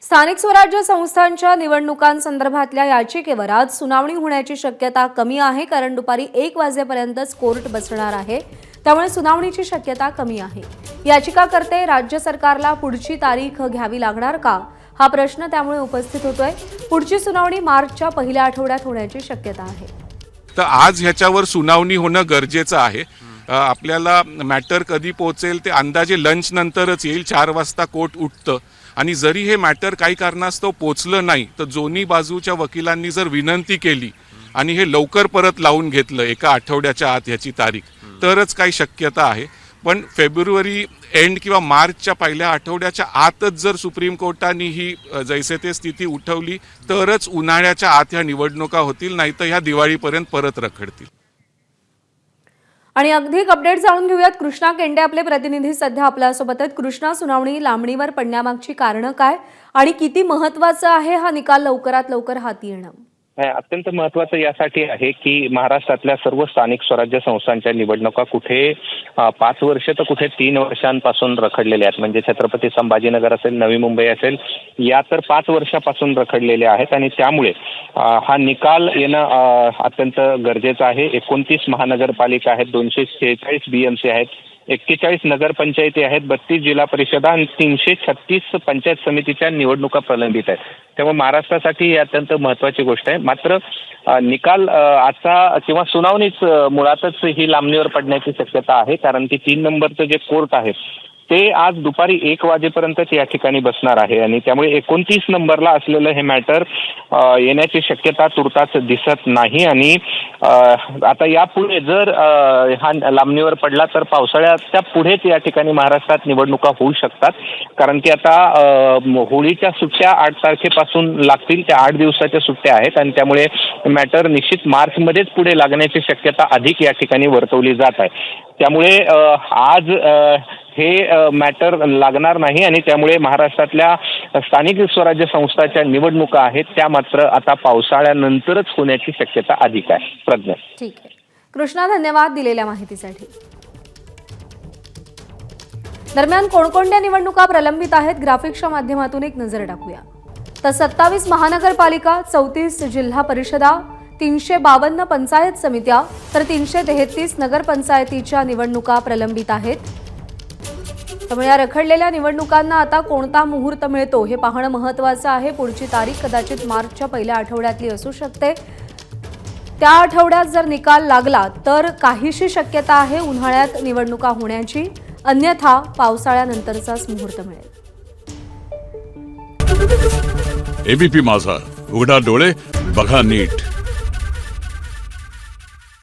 स्थानिक स्वराज्य संस्थांच्या निवडणुकांसंदर्भातल्या याचिकेवर आज सुनावणी होण्याची शक्यता कमी आहे, कारण दुपारी 1 वाजेपर्यंतच कोर्ट बसणार आहे। त्यामुळे सुनावणीची शक्यता कमी आहे। याचिकाकर्ते राज्य सरकारला पुढची तारीख घ्यावी लागणार का, हा प्रश्न त्यामुळे उपस्थित होतोय। पुढची सुनावणी मार्चच्या पहिल्या आठवड्यात होण्याची शक्यता आहे। तर आज ह्याच्यावर सुनावणी होणं गरजेचं आहे। आपल्याला मॅटर कधी पोहोचेल ते अंदाजे लंच नंतरच येईल। 4 वाजता कोर्ट उठतं आणि जरी हे मॅटर काही कारणास्तव पोहोचलं नाही तर दोन्ही बाजूच्या वकिलांनी जर विनंती केली आणि हे लवकर परत लावून घेतलं एका आठवड्याच्या आत ह्याची तारीख, तरच काही शक्यता आहे। पण फेब्रुवारी एंड किंवा मार्चच्या पहिल्या आठवड्याच्या आतच जर सुप्रीम कोर्टाने ही जैसे ते स्थिती उठवली तरच उन्हाळ्याच्या आत ह्या निवडणुका होतील, नाहीतर ह्या दिवाळीपर्यंत परत रखडतील। आणि अधिक अपडेट जाणून घेऊयात। कृष्णा केंडे आपले प्रतिनिधी सध्या आपल्यासोबत आहेत। कृष्णा, सुनावणी लांबणीवर पडण्यामागची कारणं काय आणि किती महत्त्वाचं आहे हा निकाल लवकरात लवकर हाती येणं? अत्यंत महत्त्वाचं यासाठी आहे की महाराष्ट्रातल्या सर्व स्थानिक स्वराज्य संस्थांच्या निवडणुका कुठे 5 वर्ष तर कुठे 3 वर्षांपासून रखडलेल्या आहेत। म्हणजे छत्रपती संभाजीनगर असेल, नवी मुंबई असेल, या तर 5 वर्षापासून रखडलेल्या आहेत आणि त्यामुळे हा निकाल येणं अत्यंत गरजेचं आहे। 29 महानगरपालिका आहेत, 246 BMC आहेत, 41 नगरपंचायती आहेत, 32 जिल्हा परिषदा आणि 336 पंचायत समितीच्या निवडणुका प्रलंबित आहेत। त्यामुळे महाराष्ट्रासाठी ही अत्यंत महत्त्वाची गोष्ट आहे। मात्र निकाल आजचा किंवा सुनावणीच मुळातच ही लांबणीवर पडण्याची शक्यता आहे, कारण की 3 नंबरचं जे कोर्ट आहे ते आज दुपारी 1 वाजेपर्यंत या ठिकाणी बसणार आहे आणि त्यामुळे 29 नंबरला असलेलं हे मॅटर येण्याची शक्यता तुर्तास दिसत नाही। आणि आता यापुढे जर हा लांबणीवर पडला तर पावसाळ्याच्या पुढेच या ठिकाणी महाराष्ट्रात निवडणुका होऊ शकतात, कारण की आता होळीच्या सुट्ट्या 8 तारखेपासून लागतील, त्या 8 दिवसाच्या सुट्ट्या आहेत आणि त्यामुळे मॅटर निश्चित मार्चमध्येच पुढे लागण्याची शक्यता अधिक या ठिकाणी वर्तवली जात आहे। त्यामुळे आज हे मॅटर लागणार नाही आणि त्यामुळे महाराष्ट्रातल्या स्थानिक स्वराज्य संस्थांच्या निवडणुका आहेत त्या मात्र आता पावसाळ्यानंतरच होण्याची शक्यता अधिक आहे। प्रज्ञा, ठीक आहे कृष्णा, धन्यवाद दिलेल्या माहितीसाठी। दरम्यान कोणकोणत्या निवडणुका प्रलंबित आहेत, ग्राफिक्सच्या माध्यमातून एक नजर टाकूया। तर 27 महानगरपालिका, 34 जिल्हा परिषदा, 352 पंचायत समित्या तर 333 नगरपंचायतीच्या निवडणुका प्रलंबित आहेत। त्यामुळे या रखडलेल्या निवडणुकांना आता कोणता मुहूर्त मिळतो हे पाहणं महत्त्वाचं आहे। पुढची तारीख कदाचित मार्चच्या पहिल्या आठवड्यातली असू शकते। त्या आठवड्यात जर निकाल लागला तर काहीशी शक्यता आहे उन्हाळ्यात निवडणुका होण्याची, अन्यथा पावसाळ्यानंतरचाच मुहूर्त मिळेल। एबीपी माझा, उघडा डोळे बघा नीट।